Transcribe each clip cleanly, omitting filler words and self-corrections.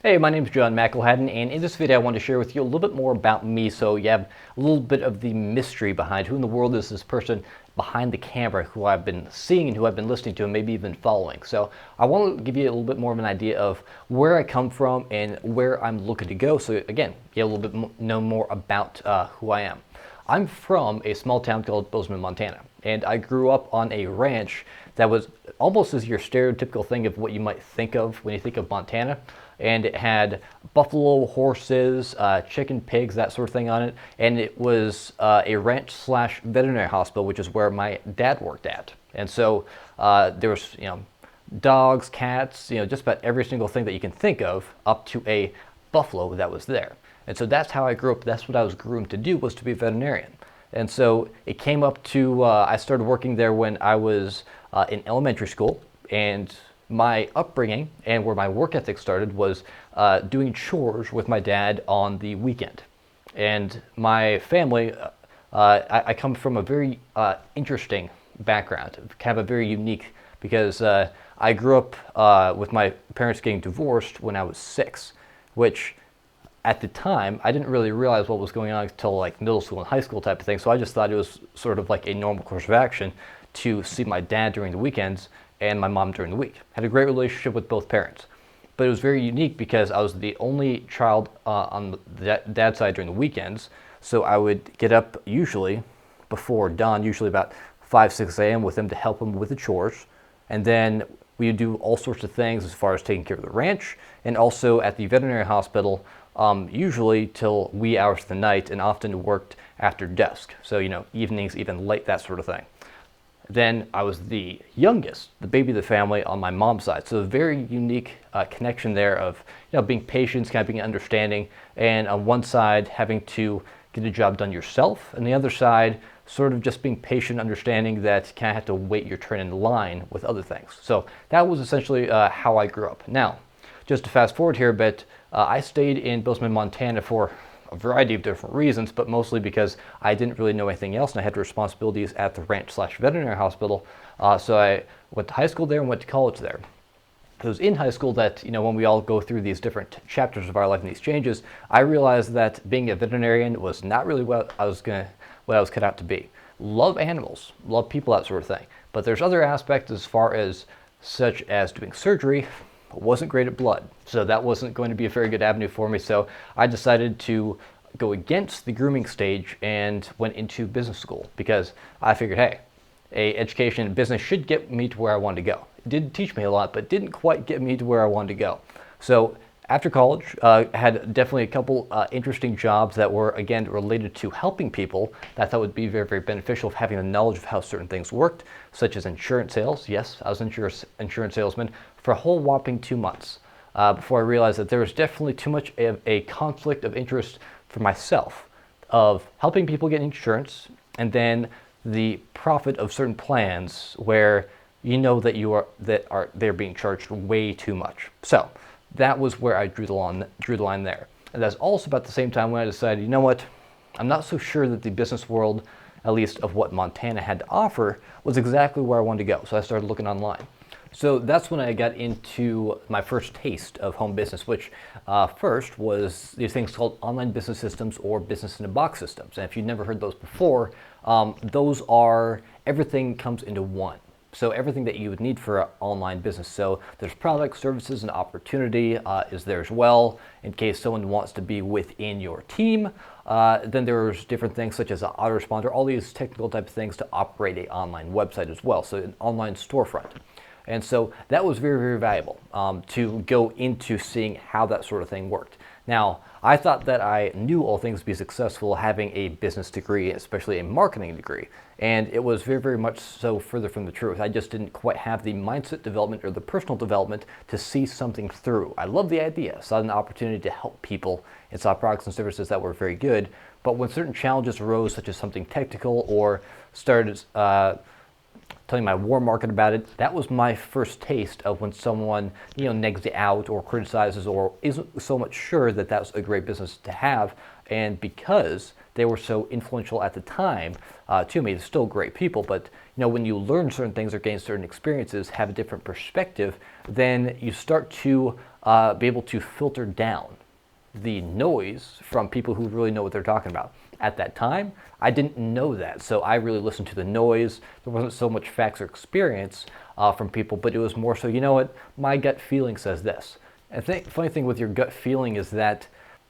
Hey, my name is John McElhatton, and in this video I want to share with you a little bit more about me so you have a little bit of the mystery behind who in the world is this person behind the camera who I've been seeing and who I've been listening to and maybe even following. So I want to give you a little bit more of an idea of where I come from and where I'm looking to go. So again, you have a little bit know more about who I am. I'm from a small town called Bozeman, Montana, and I grew up on a ranch that was almost as your stereotypical thing of what you might think of when you think of Montana. And it had buffalo, horses, chicken, pigs, that sort of thing on it. And it was a ranch slash veterinary hospital, which is where my dad worked at. And so there was, dogs, cats, just about every single thing that you can think of, up to a buffalo that was there. And so that's how I grew up. That's what I was groomed to do, was to be a veterinarian. And so it came up to, I started working there when I was in elementary school. And my upbringing and where my work ethic started was doing chores with my dad on the weekend. And my family, I come from a very interesting background, kind of a very unique, because I grew up with my parents getting divorced when I was 6, which at the time I didn't really realize what was going on until like middle school and high school type of thing. So I just thought it was sort of like a normal course of action to see my dad during the weekends and my mom during the week. Had a great relationship with both parents. But it was very unique because I was the only child on the dad's side during the weekends. So I would get up usually before dawn, usually about 5, 6 a.m. with him to help him with the chores. And then we would do all sorts of things as far as taking care of the ranch and also at the veterinary hospital, usually till wee hours of the night, and often worked after dusk. So, evenings, even late, that sort of thing. Then I was the youngest, the baby of the family on my mom's side. So a very unique connection there of being patient, kind of being understanding, and on one side having to get a job done yourself, and the other side sort of just being patient, understanding that you kind of have to wait your turn in line with other things. So that was essentially how I grew up. Now, just to fast forward here a bit, I stayed in Bozeman, Montana for a variety of different reasons, but mostly because I didn't really know anything else and I had responsibilities at the ranch slash veterinary hospital. So I went to high school there and went to college there. It was in high school that, when we all go through these different chapters of our life and these changes, I realized that being a veterinarian was not really what I was cut out to be. Love animals, love people, that sort of thing. But there's other aspects as far as such as doing surgery. Wasn't great at blood, so that wasn't going to be a very good avenue for me. So I decided to go against the grooming stage and went into business school because I figured, hey, education in business should get me to where I wanted to go. It did teach me a lot, but didn't quite get me to where I wanted to go. So after college, had definitely a couple interesting jobs that were, again, related to helping people that I thought would be very, very beneficial of having the knowledge of how certain things worked, such as insurance sales. Yes, I was an insurance salesman for a whole whopping 2 months before I realized that there was definitely too much of a conflict of interest for myself of helping people get insurance and then the profit of certain plans where that they're being charged way too much. So that was where I drew the line there. And that's also about the same time when I decided, what, I'm not so sure that the business world, at least of what Montana had to offer, was exactly where I wanted to go. So I started looking online. So that's when I got into my first taste of home business, which first was these things called online business systems or business in a box systems. And if you've never heard those before, those are, everything comes into one. So everything that you would need for an online business. So there's products, services, and opportunity is there as well in case someone wants to be within your team. Then there's different things such as an autoresponder, all these technical type of things to operate an online website as well. So an online storefront. And so that was very, very valuable to go into seeing how that sort of thing worked. Now, I thought that I knew all things to be successful having a business degree, especially a marketing degree. And it was very, very much so further from the truth. I just didn't quite have the mindset development or the personal development to see something through. I loved the idea, saw an opportunity to help people, and saw products and services that were very good. But when certain challenges arose, such as something technical or started telling my war market about it, that was my first taste of when someone, negs you out or criticizes or isn't so much sure that that's a great business to have. And because they were so influential at the time to me, they're still great people, but when you learn certain things or gain certain experiences, have a different perspective, then you start to be able to filter down the noise from people who really know what they're talking about. At that time, I didn't know that, so I really listened to the noise. There wasn't so much facts or experience from people, but it was more so, you know what, my gut feeling says this. And the funny thing with your gut feeling is that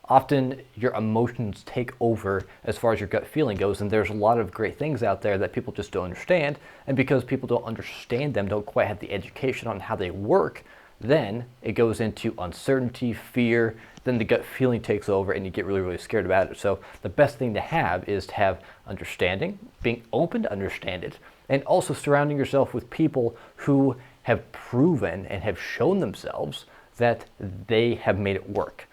often your emotions take over as far as your gut feeling goes, and there's a lot of great things out there that people just don't understand, and because people don't understand them, don't quite have the education on how they work, then it goes into uncertainty, fear, then the gut feeling takes over and you get really, really scared about it. So the best thing to have is to have understanding, being open to understand it, and also surrounding yourself with people who have proven and have shown themselves that they have made it work.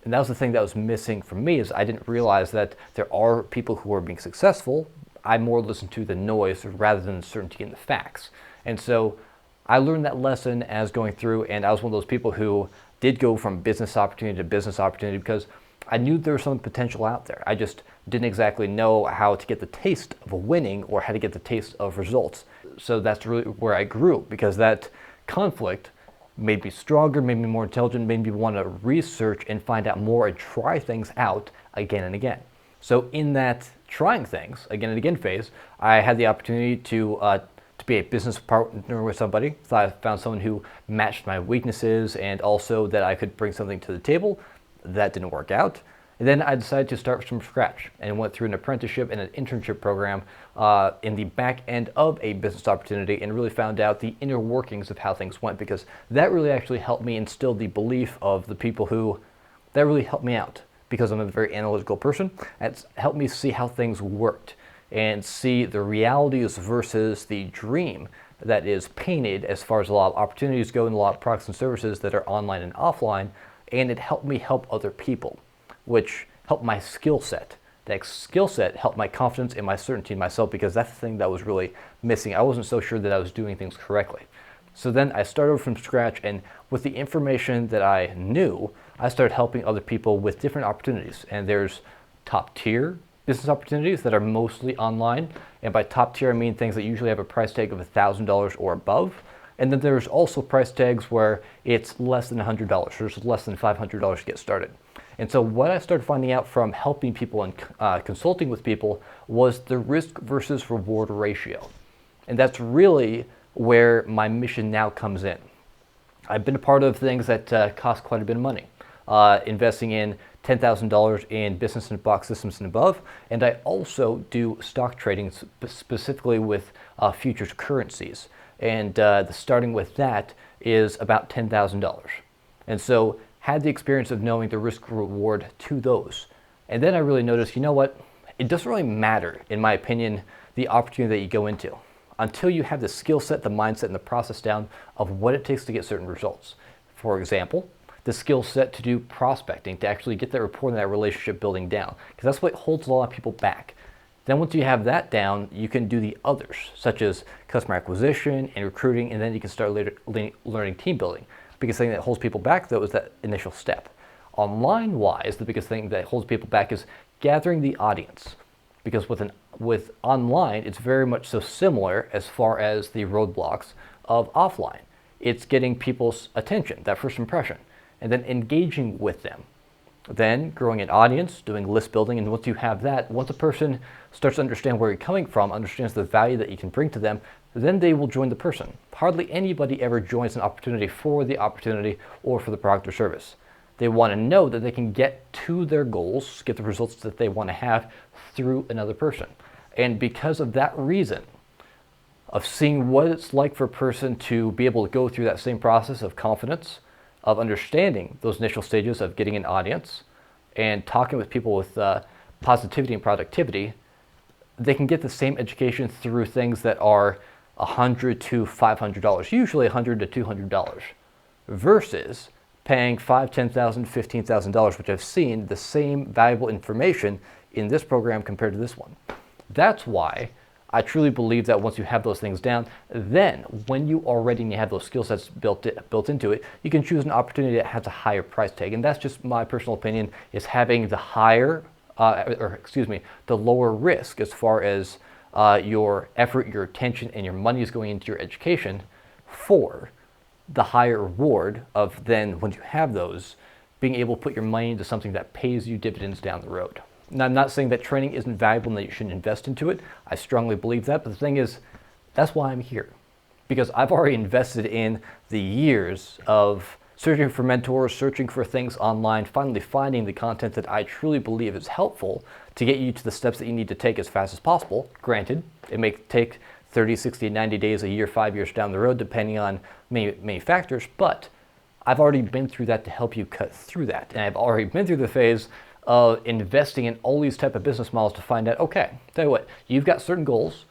And that was the thing that was missing for me, is I didn't realize that there are people who are being successful. I more listened to the noise rather than the certainty in the facts. And so I learned that lesson as going through, and I was one of those people who did go from business opportunity to business opportunity because I knew there was some potential out there. I just didn't exactly know how to get the taste of winning or how to get the taste of results. So that's really where I grew, because that conflict made me stronger, made me more intelligent, made me want to research and find out more and try things out again and again. So in that trying things again and again phase, I had the opportunity to be a business partner with somebody. So I found someone who matched my weaknesses and also that I could bring something to the table. That didn't work out. And then I decided to start from scratch and went through an apprenticeship and an internship program in the back end of a business opportunity, and really found out the inner workings of how things went, because that really actually helped me instill the belief of the people who, that really helped me out, because I'm a very analytical person. It's helped me see how things worked and see the realities versus the dream that is painted as far as a lot of opportunities go and a lot of products and services that are online and offline. And it helped me help other people, which helped my skill set. That skill set helped my confidence and my certainty in myself, because that's the thing that was really missing. I wasn't so sure that I was doing things correctly. So then I started from scratch, and with the information that I knew, I started helping other people with different opportunities. And there's top tier business opportunities that are mostly online. And by top tier, I mean things that usually have a price tag of $1,000 or above. And then there's also price tags where it's less than $100, or it's less than $500 to get started. And so what I started finding out from helping people and consulting with people was the risk versus reward ratio. And that's really where my mission now comes in. I've been a part of things that cost quite a bit of money, investing in $10,000 in Business in a Box systems and above. And I also do stock trading specifically with futures currencies. And the starting with that is about $10,000. And so had the experience of knowing the risk reward to those. And then I really noticed, you know what? It doesn't really matter, in my opinion, the opportunity that you go into, until you have the skill set, the mindset, and the process down of what it takes to get certain results. For example, the skill set to do prospecting, to actually get that rapport and that relationship building down, because that's what holds a lot of people back. Then once you have that down, you can do the others, such as customer acquisition and recruiting, and then you can start learning team building. The biggest thing that holds people back, though, is that initial step. Online-wise, the biggest thing that holds people back is gathering the audience, because with online, it's very much so similar as far as the roadblocks of offline. It's getting people's attention, that first impression, and then engaging with them. Then growing an audience, doing list building, and once you have that, once a person starts to understand where you're coming from, understands the value that you can bring to them, then they will join the person. Hardly anybody ever joins an opportunity for the opportunity or for the product or service. They want to know that they can get to their goals, get the results that they want to have through another person. And because of that reason, of seeing what it's like for a person to be able to go through that same process of confidence, of understanding those initial stages of getting an audience and talking with people with positivity and productivity, they can get the same education through things that are $100 to $500, usually $100 to $200, versus paying $5,000, $10,000, $15,000, which I've seen the same valuable information in this program compared to this one. That's why I truly believe that once you have those things down, then when you already have those skill sets built into it, you can choose an opportunity that has a higher price tag. And that's just my personal opinion, is having the the lower risk as far as your effort, your attention, and your money is going into your education for the higher reward of then, when you have those, being able to put your money into something that pays you dividends down the road. Now, I'm not saying that training isn't valuable and that you shouldn't invest into it. I strongly believe that, but the thing is, that's why I'm here. Because I've already invested in the years of searching for mentors, searching for things online, finally finding the content that I truly believe is helpful to get you to the steps that you need to take as fast as possible. Granted, it may take 30, 60, 90 days, a year, 5 years down the road, depending on many factors, but I've already been through that to help you cut through that. And I've already been through the phase of investing in all these type of business models to find out, okay, tell you what, you've got certain goals.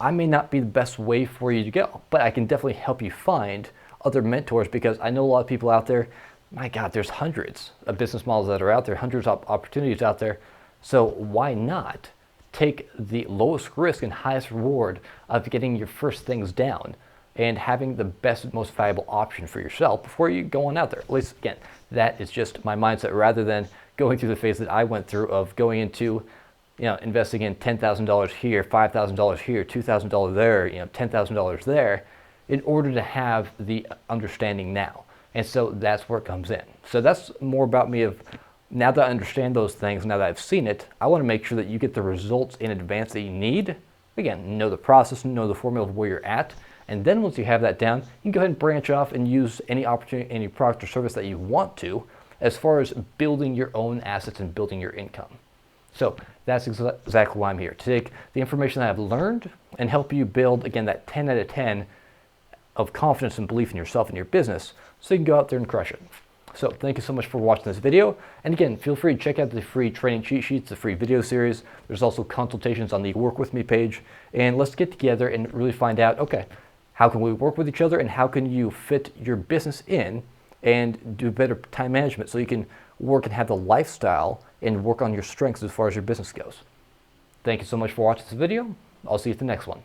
I may not be the best way for you to go, but I can definitely help you find other mentors, because I know a lot of people out there, my God, there's hundreds of business models that are out there, hundreds of opportunities out there. So why not take the lowest risk and highest reward of getting your first things down and having the best, most valuable option for yourself before you go on out there? At least, again, that is just my mindset, rather than going through the phase that I went through of going into, investing in $10,000 here, $5,000 here, $2,000 there, $10,000 there, in order to have the understanding now. And so that's where it comes in. So that's more about me of, now that I understand those things, now that I've seen it, I want to make sure that you get the results in advance that you need. Again, know the process, know the formula of where you're at. And then once you have that down, you can go ahead and branch off and use any opportunity, any product or service that you want to, as far as building your own assets and building your income. So that's exactly why I'm here, to take the information that I've learned and help you build, again, that 10 out of 10 of confidence and belief in yourself and your business, so you can go out there and crush it. So thank you so much for watching this video. And again, feel free to check out the free training cheat sheets, the free video series. There's also consultations on the Work With Me page. And let's get together and really find out, okay, how can we work with each other, and how can you fit your business in and do better time management so you can work and have the lifestyle and work on your strengths as far as your business goes. Thank you so much for watching this video. I'll see you at the next one.